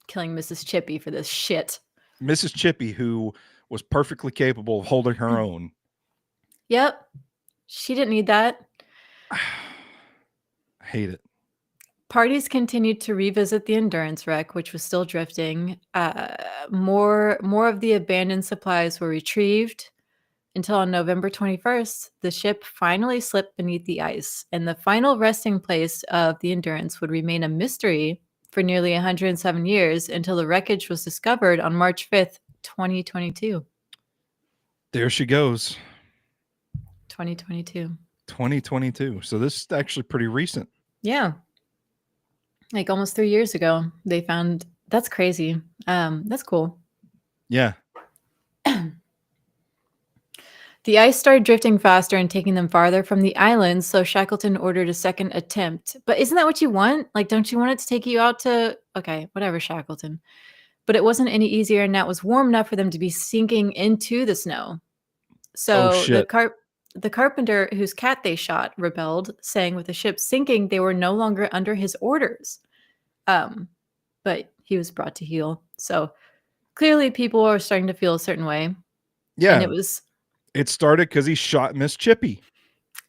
Killing Mrs. Chippy for this shit. Mrs. Chippy, who was perfectly capable of holding her own. Yep. She didn't need that. I hate it. Parties continued to revisit the Endurance wreck, which was still drifting. More of the abandoned supplies were retrieved until on November 21st, the ship finally slipped beneath the ice, and the final resting place of the Endurance would remain a mystery for nearly 107 years until the wreckage was discovered on March 5th, 2022. There she goes. 2022. 2022. So this is actually pretty recent. Yeah. Like almost 3 years ago, they found that's crazy. That's cool. Yeah. The ice started drifting faster and taking them farther from the islands, so Shackleton ordered a second attempt. But isn't that what you want? Like, don't you want it to take you out to okay, whatever, Shackleton. But it wasn't any easier, and now it was warm enough for them to be sinking into the snow. Oh So shit. the carpenter whose cat they shot rebelled, saying with the ship sinking, they were no longer under his orders. But he was brought to heel. So clearly people are starting to feel a certain way. Yeah. And It started because he shot Miss Chippy.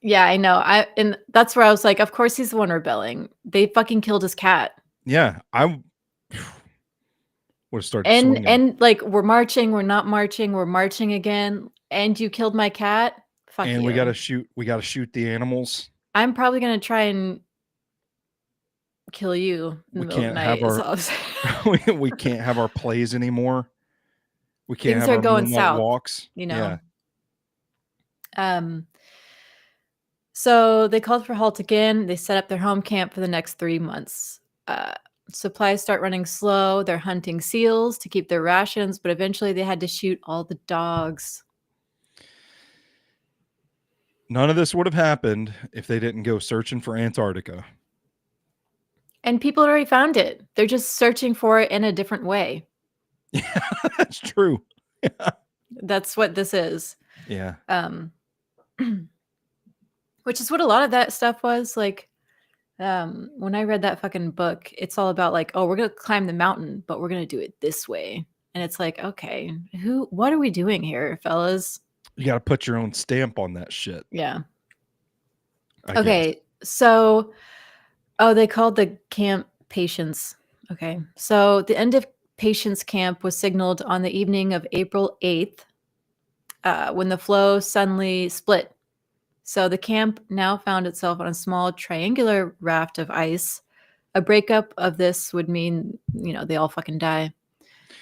yeah, I know. And that's where I was like, of course he's the one rebelling. They fucking killed his cat. Yeah. I would have started swinging. And like we're marching, we're not marching, we're marching again, and you killed my cat. Fuck And you. we gotta shoot the animals. I'm probably gonna try and kill you in the We middle of the can't have night. our we can't have our plays anymore. We can't Things have are our going moonlight south, walks. you Yeah. know. So they called for a halt again. They set up their home camp for the next 3 months. Supplies start running slow. They're hunting seals to keep their rations, but eventually they had to shoot all the dogs. None of this would have happened if they didn't go searching for Antarctica. And people already found it. They're just searching for it in a different way. Yeah, that's true. That's what this is. Yeah. Um, which is what a lot of that stuff was like. When I read that fucking book, it's all about like, oh, we're gonna climb the mountain, but we're gonna do it this way. And it's like, okay, what are we doing here, fellas? You got to put your own stamp on that shit, Yeah. I guess. Okay. So, oh, they called the camp Patience. Okay. So the end of Patience Camp was signaled on the evening of April 8th, when the floe suddenly split. So the camp now found itself on a small triangular raft of ice. A breakup of this would mean, they all fucking die.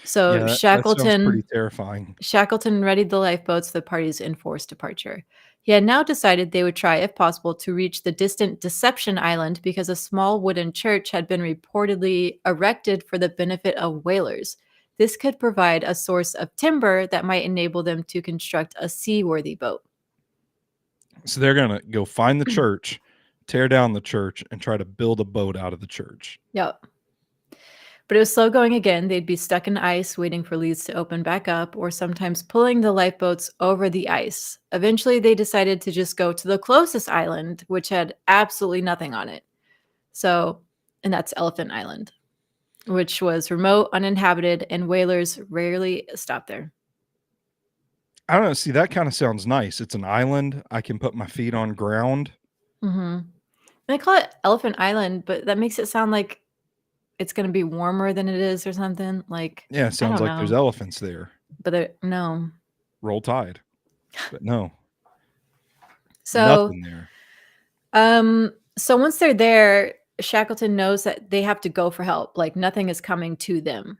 So Yeah, that sounds pretty terrifying. Shackleton readied the lifeboats for the party's enforced departure. He had now decided they would try, if possible, to reach the distant Deception Island because a small wooden church had been reportedly erected for the benefit of whalers. This could provide a source of timber that might enable them to construct a seaworthy boat. So they're going to go find the church, tear down the church, and try to build a boat out of the church. Yep. But it was slow going again. They'd be stuck in ice waiting for leads to open back up, or sometimes pulling the lifeboats over the ice. Eventually, they decided to just go to the closest island, which had absolutely nothing on it. And that's Elephant Island, which was remote, uninhabited, and whalers rarely stopped there. I don't know. See, that kind of sounds nice. It's an island. I can put my feet on ground. Mm-hmm. They call it Elephant Island, but that makes it sound like it's going to be warmer than it is or something. Like, Yeah, I sounds don't like there's know. elephants there. But no. Roll Tide. But no. So, Nothing there. so once they're there, Shackleton knows that they have to go for help. Like nothing is coming to them.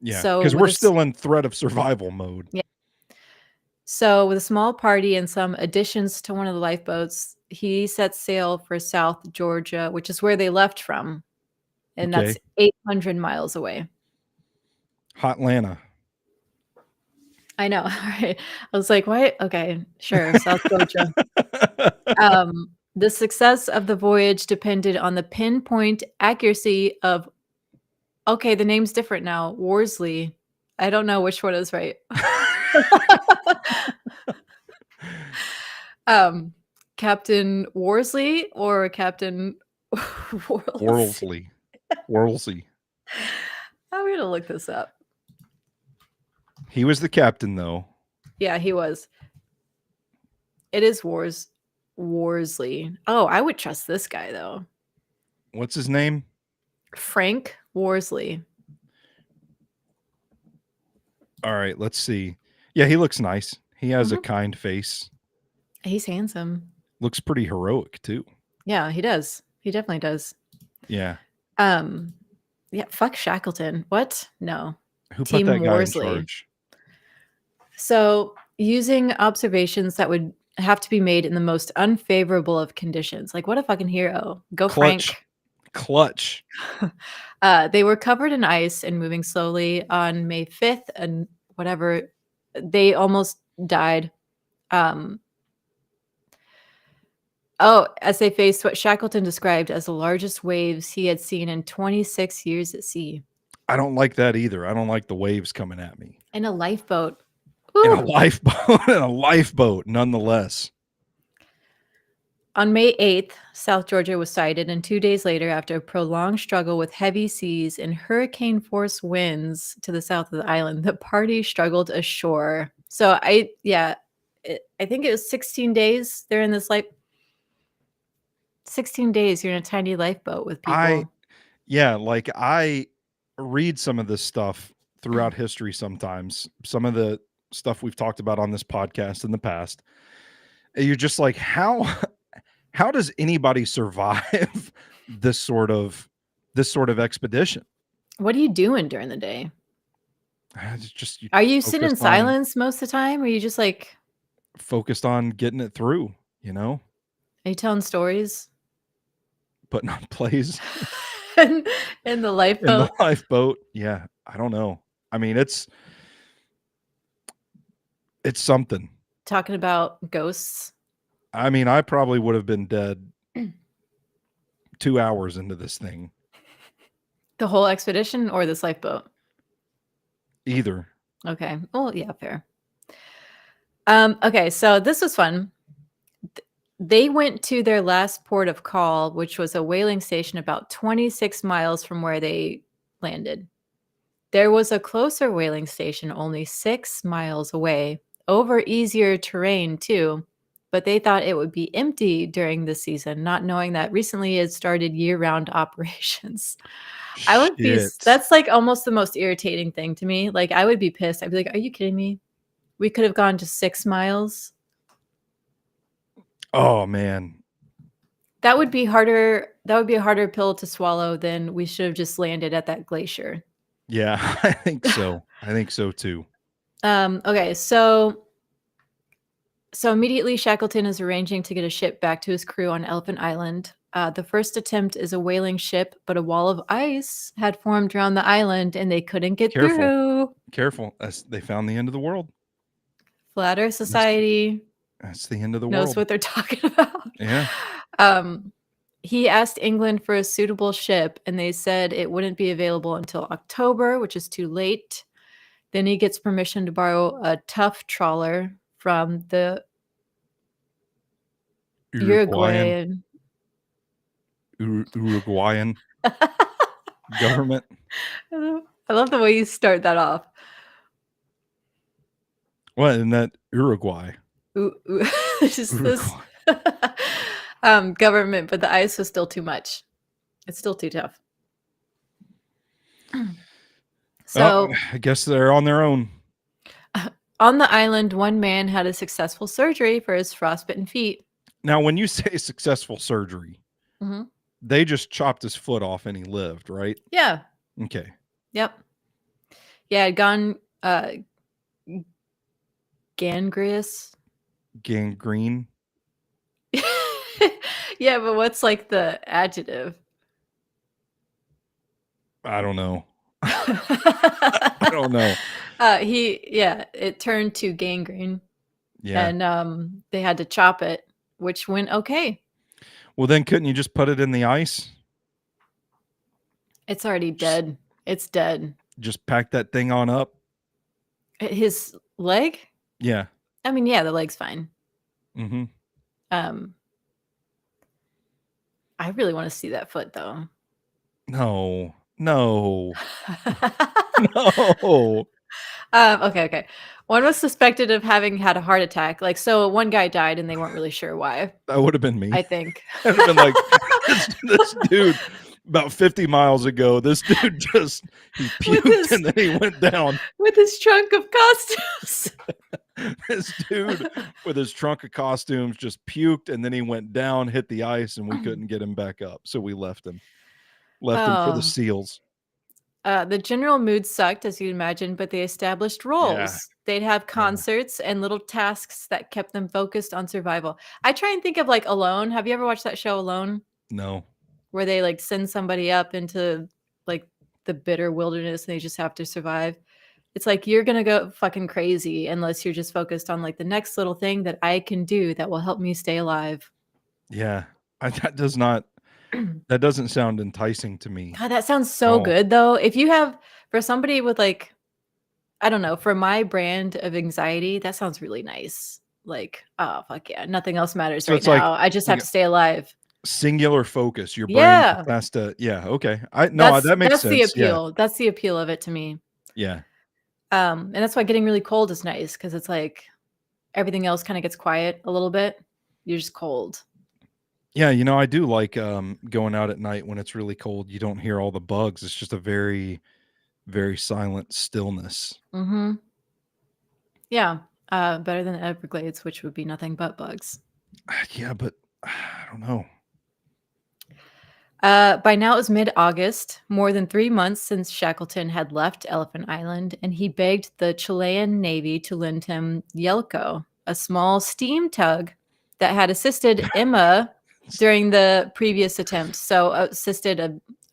Yeah, So because with we're still in threat of survival mode. Yeah. So with a small party and some additions to one of the lifeboats, he sets sail for South Georgia, which is where they left from. And Okay. that's 800 miles away. Hotlanta. I know. Right. I was like, what? Okay, sure. South Georgia. The success of the voyage depended on the pinpoint accuracy of, okay, the name's different now, Worsley. I don't know which one is right. Captain Worsley or Captain Worlsey. Worlsey. I'm going to look this up. He was the captain, though. Yeah, he was. It is Worsley. Oh, I would trust this guy, though. What's his name? Frank Worsley. All right, let's see. Yeah, he looks nice. He has a kind face. He's handsome. Looks pretty heroic, too. Yeah, he does. He definitely does. Yeah. Yeah, fuck Shackleton. What? No. Who Team put that guy Worsley. in charge? So, using observations that would have to be made in the most unfavorable of conditions. Like, what a fucking hero. Go Frank. Clutch. They were covered in ice and moving slowly on May 5th and whatever. They almost died. As they faced what Shackleton described as the largest waves he had seen in 26 years at sea. I don't like that either. I don't like the waves coming at me. In a lifeboat. In a lifeboat. In a lifeboat, nonetheless. On May 8th, South Georgia was sighted, and 2 days later, after a prolonged struggle with heavy seas and hurricane-force winds to the south of the island, the party struggled ashore. So I think it was 16 days they're in this 16 days you're in a tiny lifeboat with people. I read some of this stuff throughout history sometimes. Some of the stuff we've talked about on this podcast in the past. And you're just like, how does anybody survive this sort of expedition? What are you doing during the day? Just are you sitting in silence most of the time? Or are you just like focused on getting it through, you know? Are you telling stories? Putting on plays in the lifeboat? In the lifeboat. Yeah. I don't know. I mean, it's something. Talking about ghosts. I mean, I probably would have been dead 2 hours into this thing. The whole expedition or this lifeboat? Either. Okay. Oh, yeah, fair. Okay, so this was fun. They went to their last port of call, which was a whaling station about 26 miles from where they landed. There was a closer whaling station only 6 miles away, over easier terrain too, but they thought it would be empty during the season, not knowing that recently it started year-round operations. I would be Shit. that's like almost the most irritating thing to me. Like I would be pissed. I'd be like, "Are you kidding me? We could have gone to 6 miles." Oh man. That would be harder. That would be a harder pill to swallow than we should have just landed at that glacier. Yeah, I think so. I think so too. Okay, so immediately Shackleton is arranging to get a ship back to his crew on Elephant Island. The first attempt is a whaling ship, but a wall of ice had formed around the island and they couldn't get Careful. through. Careful. They found the end of the world. Flat Earth That's, Society that's the end of the knows world. what they're talking about. Yeah. Um, he asked England for a suitable ship, and they said it wouldn't be available until October, which is too late. Then he gets permission to borrow a tough trawler from the Uruguayan Uruguayan. Uruguayan government. I love the way you start that off. What, isn't that Uruguay? Just this government, but the ice was still too much. It's still too tough. So I guess they're on their own. on the island, one man had a successful surgery for his frostbitten feet. Now, when you say successful surgery, Mm-hmm. they just chopped his foot off and he lived, right? Yeah. Okay. Yep. Yeah, I'd gone gangrenous. Gangrene. Yeah, but what's like the adjective? I don't know. I don't know. It turned to gangrene. Yeah. And they had to chop it, which went okay. Well, then couldn't you just put it in the ice? It's already dead. It's dead. Just pack that thing on up? His leg? Yeah. I mean, yeah, the leg's fine. Mm-hmm. I really want to see that foot though. No. No. No. Okay. One was suspected of having had a heart attack. Like, so one guy died and they weren't really sure why. That would have been me. I think. I'd have been like, this dude, about 50 miles ago, this dude just, he puked and then he went down. With his trunk of costumes. This dude with his trunk of costumes just puked and then he went down, hit the ice, and we couldn't get him back up. So we left him. Left him for the seals. The general mood sucked, as you'd imagine, but they established roles. Yeah. They'd have concerts and little tasks that kept them focused on survival. I try and think of like Alone. Have you ever watched that show Alone? No. Where they like send somebody up into like the bitter wilderness and they just have to survive. It's like you're gonna go fucking crazy unless you're just focused on like the next little thing that I can do that will help me stay alive. Yeah. That doesn't sound enticing to me. God, that sounds so good though. If you have for somebody with like, I don't know, for my brand of anxiety, that sounds really nice. Like, oh fuck yeah, nothing else matters So right it's like- now. I just have to stay alive. Singular focus. Your brain Yeah. has to, yeah, okay. That makes That's sense. the appeal. Yeah. That's the appeal of it to me. Yeah. And that's why getting really cold is nice because it's like everything else kind of gets quiet a little bit. You're just cold. Yeah, you know, I do like going out at night when it's really cold. You don't hear all the bugs. It's just a very, very silent stillness. Mm-hmm. Yeah. Better than Everglades, which would be nothing but bugs. Yeah, but I don't know. By now it was mid-August, more than 3 months since Shackleton had left Elephant Island, and he begged the Chilean Navy to lend him Yelko, a small steam tug that had assisted Emma during the previous attempts. So assisted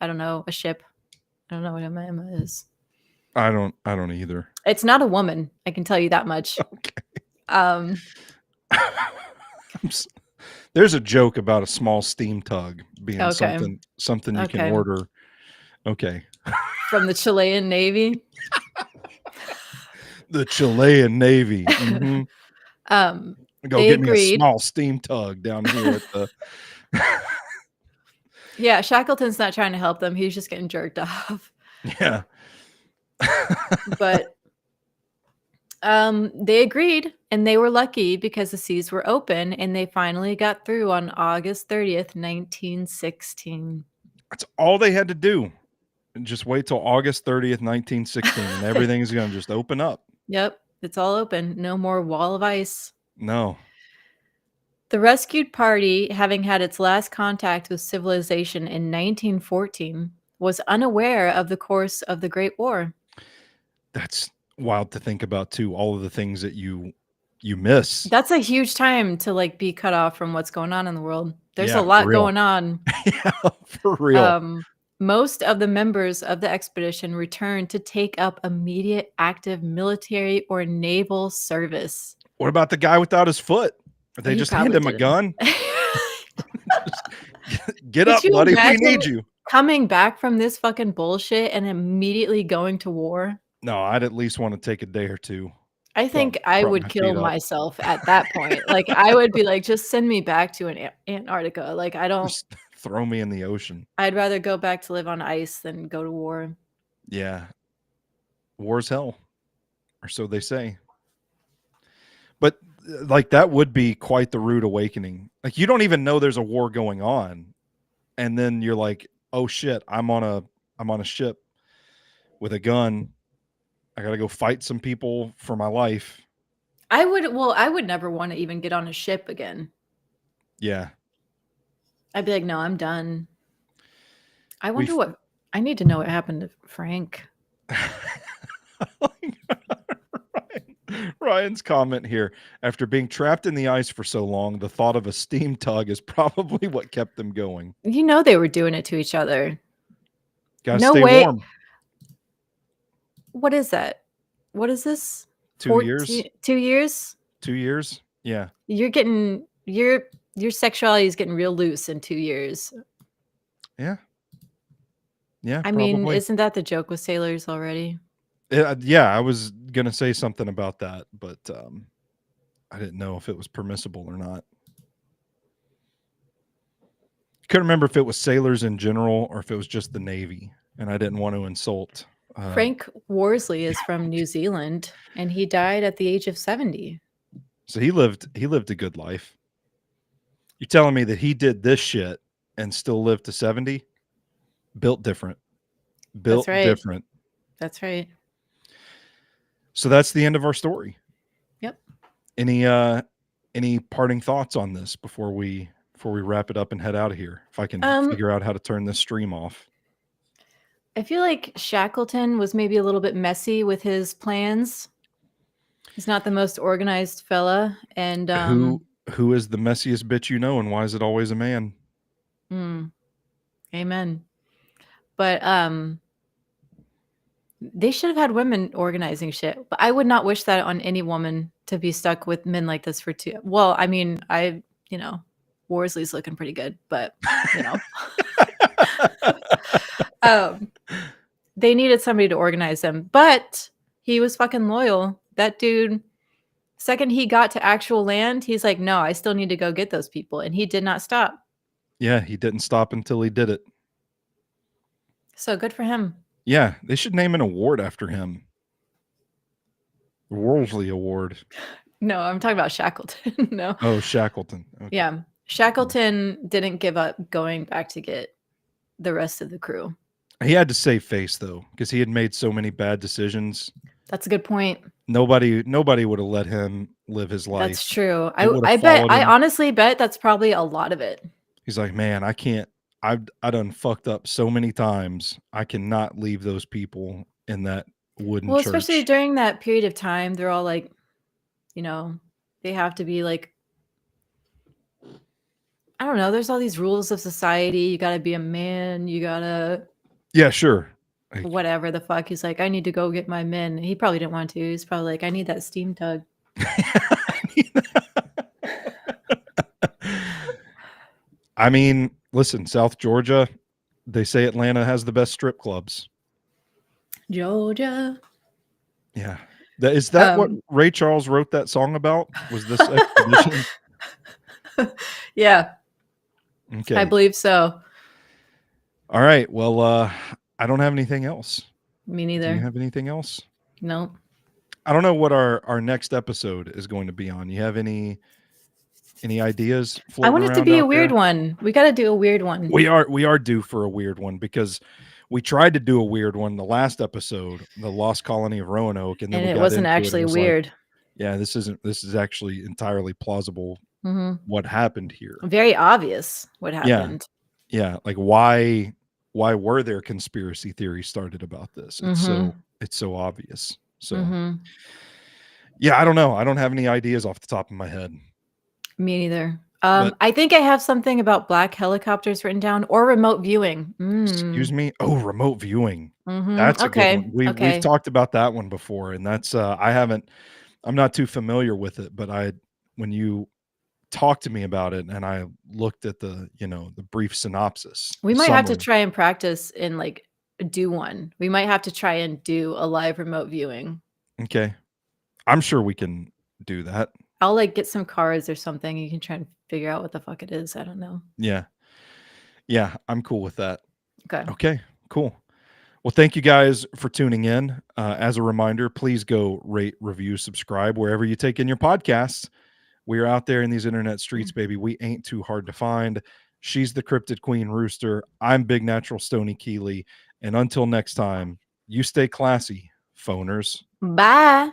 I don't know, a ship. I don't know what Emma is. I don't either. It's not a woman, I can tell you that much. Okay. There's a joke about a small steam tug being something you can order. Okay. from the Chilean Navy. The Chilean Navy. Mm-hmm. Go They get me a agreed. small steam tug down here at the. Yeah, Shackleton's not trying to help them. He's just getting jerked off. Yeah. But they agreed, and they were lucky because the seas were open, and they finally got through on August 30th, 1916. That's all they had to do. And just wait till August 30th, 1916, and everything is going to just open up. Yep, it's all open. No more wall of ice. No. The rescued party, having had its last contact with civilization in 1914, was unaware of the course of the Great War. That's wild to think about too. All of the things that you miss. That's a huge time to like be cut off from what's going on in the world. There's Yeah, a lot for real. going on. Yeah, for real. Most of the members of the expedition returned to take up immediate active military or naval service. What about the guy without his foot? They He just hand probably him a didn't. gun. Get Could up, you buddy. We imagine need you. coming back from this fucking bullshit and immediately going to war? No, I'd at least want to take a day or two. I think I prop would my kill feet up. myself at that point. Like, I would be like, just send me back to Antarctica. Like, Just throw me in the ocean. I'd rather go back to live on ice than go to war. Yeah. War's hell, or so they say. But like that would be quite the rude awakening. Like you don't even know there's a war going on, and then you're like, "Oh shit, I'm on a ship with a gun. I got to go fight some people for my life." I would never want to even get on a ship again. Yeah. I'd be like, no, I'm done. I wonder I need to know what happened to Frank. Ryan's comment here: after being trapped in the ice for so long, the thought of a steam tug is probably what kept them going. You know they were doing it to each other. Gotta No stay way. warm. What is that? What is this? 2 years. 2 years? 2 years. Yeah. You're getting your sexuality is getting real loose in 2 years. Yeah. Yeah. I mean, isn't that the joke with sailors already? Yeah, I was gonna say something about that, but I didn't know if it was permissible or not. Couldn't remember if it was sailors in general or if it was just the Navy, and I didn't want to insult. Frank Worsley is from New Zealand, and he died at the age of 70. So he lived a good life. You're telling me that he did this shit and still lived to 70? Built different. Built different. That's right. So that's the end of our story. Yep. Any parting thoughts on this before we wrap it up and head out of here? If I can figure out how to turn this stream off. I feel like Shackleton was maybe a little bit messy with his plans. He's not the most organized fella. And who is the messiest bitch you know, and why is it always a man? Amen. But they should have had women organizing shit. But I would not wish that on any woman, to be stuck with men like this for two. Well, I mean, Worsley's looking pretty good, but they needed somebody to organize them. But he was fucking loyal. That dude, second he got to actual land, he's like, no, I still need to go get those people. And he did not stop. Yeah, he didn't stop until he did it. So good for him. Yeah, they should name an award after him. The Worsley Award. No, I'm talking about Shackleton. No. Oh, Shackleton. Okay. Yeah. Shackleton didn't give up going back to get the rest of the crew. He had to save face, though, because he had made so many bad decisions. That's a good point. Nobody would have let him live his life. That's true. I honestly bet that's probably a lot of it. He's like, man, I can't. I done fucked up so many times. I cannot leave those people in that wooden church. Especially during that period of time, they're all like, they have to be like, I don't know. There's all these rules of society. You got to be a man. You got to. Yeah, sure. Whatever the fuck. He's like, I need to go get my men. He probably didn't want to. He's probably like, I need that steam tug. I mean, listen, South Georgia, they say Atlanta has the best strip clubs. Georgia. Yeah. Is that what Um, Ray Charles wrote that song about? Was this expedition? yeah, I Okay. believe so. All right. Well, I don't have anything else. Me Do you neither. have anything else? Nope. I don't know what our next episode is going to be on. You have any ideas I floating want it to around be a out weird there? one. We got to do a weird one. We are due for a weird one because we tried to do a weird one the last episode, the Lost Colony of Roanoke, and then And we it got wasn't into it and actually was like, weird. yeah, this is actually entirely plausible Mhm. what happened here. Very obvious what Yeah. happened. Yeah, like why were there conspiracy theories started about this? Mhm. It's so obvious. So, Mhm. yeah, I don't know. I don't have any ideas off the top of my head. Me neither. But I think I have something about black helicopters written down or remote viewing. excuse me. Oh, remote viewing. Mhm. That's a good one. Okay. We've Okay. talked about that one before, and that's I'm not too familiar with it, but when you talked to me about it and I looked at the brief synopsis, We the might have to summary. try and practice and like do one. We might have to try and do a live remote viewing. Okay. I'm sure we can do that. I'll like get some cards or something. You can try and figure out what the fuck it is. I don't know. Yeah. Yeah, I'm cool with that. Okay. Okay, cool. Well, thank you guys for tuning in. As a reminder, please go rate, review, subscribe wherever you take in your podcasts. We are out there in these internet streets, baby. We ain't too hard to find. She's the Cryptid Queen Rooster. I'm Big Natural Stony Keeley. And until next time, you stay classy, phoners. Bye.